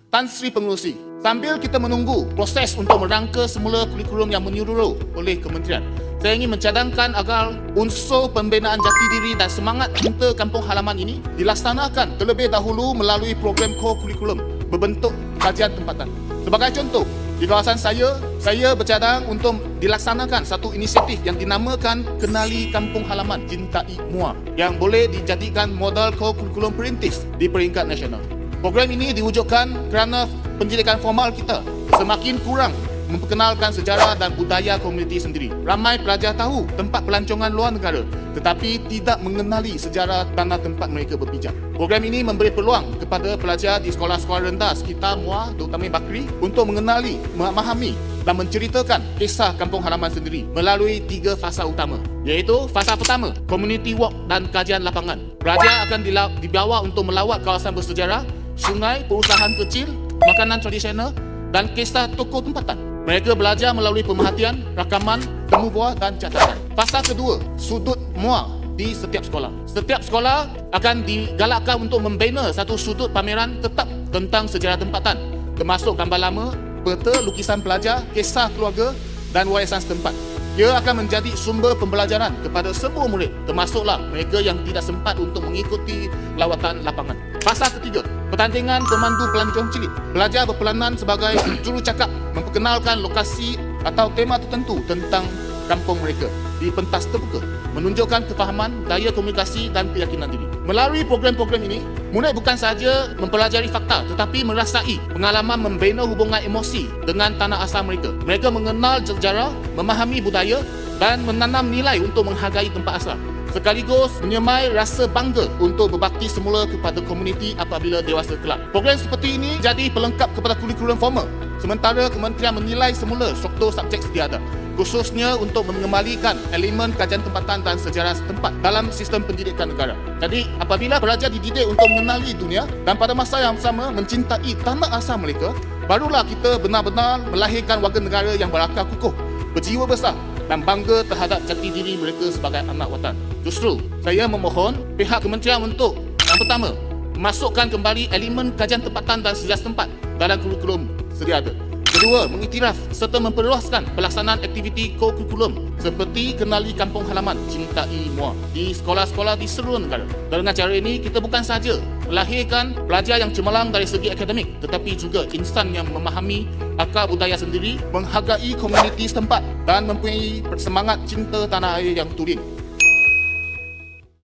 Tan Sri Pengerusi, sambil kita menunggu proses untuk merangka semula kurikulum yang menyeluruh oleh kementerian, saya ingin mencadangkan agar unsur pembinaan jati diri dan semangat cinta kampung halaman ini dilaksanakan terlebih dahulu melalui program core kurikulum berbentuk kajian tempatan. Sebagai contoh, di kawasan saya bercadang untuk dilaksanakan satu inisiatif yang dinamakan Kenali Kampung Halaman Cintai Muar yang boleh dijadikan modal core kurikulum perintis di peringkat nasional. Program ini diwujudkan kerana pendidikan formal kita semakin kurang memperkenalkan sejarah dan budaya komuniti sendiri. Ramai pelajar tahu tempat pelancongan luar negara tetapi tidak mengenali sejarah tanah tempat mereka berpijak. Program ini memberi peluang kepada pelajar di sekolah-sekolah rendah sekitar Muar, terutamanya Bakri, untuk mengenali, memahami dan menceritakan kisah kampung halaman sendiri melalui 3 fasa utama, iaitu fasa pertama, community walk dan kajian lapangan. Pelajar akan dibawa untuk melawat kawasan bersejarah, sungai, perusahaan kecil, makanan tradisional dan kisah tokoh tempatan. Mereka belajar melalui pemerhatian, rakaman, temu buah dan catatan. Fasa kedua, sudut Muar di setiap sekolah. Setiap sekolah akan digalakkan untuk membina satu sudut pameran tetap tentang sejarah tempatan, termasuk gambar lama, peta, lukisan pelajar, kisah keluarga dan warisan setempat. Ia akan menjadi sumber pembelajaran kepada semua murid, termasuklah mereka yang tidak sempat untuk mengikuti lawatan lapangan. Fasa ketiga, pertandingan pemandu pelancong cilik. Pelajar berperanan sebagai jurucakap memperkenalkan lokasi atau tema tertentu tentang kampung mereka di pentas terbuka, menunjukkan kefahaman, daya komunikasi dan keyakinan diri. Melalui program-program ini, murid bukan sahaja mempelajari fakta tetapi merasai pengalaman membina hubungan emosi dengan tanah asal mereka. Mereka mengenal sejarah, memahami budaya dan menanam nilai untuk menghargai tempat asal, sekaligus menyemai rasa bangga untuk berbakti semula kepada komuniti apabila dewasa kelak. Program seperti ini jadi pelengkap kepada kurikulum formal, sementara kementerian menilai semula struktur subjek sedia ada, khususnya untuk mengembalikan elemen kajian tempatan dan sejarah setempat dalam sistem pendidikan negara. Jadi, apabila pelajar dididik untuk mengenali dunia dan pada masa yang sama mencintai tanah asal mereka, barulah kita benar-benar melahirkan warga negara yang berakal kukuh, berjiwa besar dan bangga terhadap jati diri mereka sebagai anak watan. Justru, saya memohon pihak kementerian untuk, yang pertama, memasukkan kembali elemen kajian tempatan dan sejarah setempat dalam kurikulum sedia ada. Kedua, mengiktiraf serta memperluaskan pelaksanaan aktiviti core kurikulum seperti Kenali Kampung Halaman Cintai Muar di sekolah-sekolah di seluruh negara. Dengan cara ini, kita bukan sahaja melahirkan pelajar yang cemerlang dari segi akademik tetapi juga insan yang memahami akar budaya sendiri, menghargai komuniti setempat dan mempunyai semangat cinta tanah air yang tulen.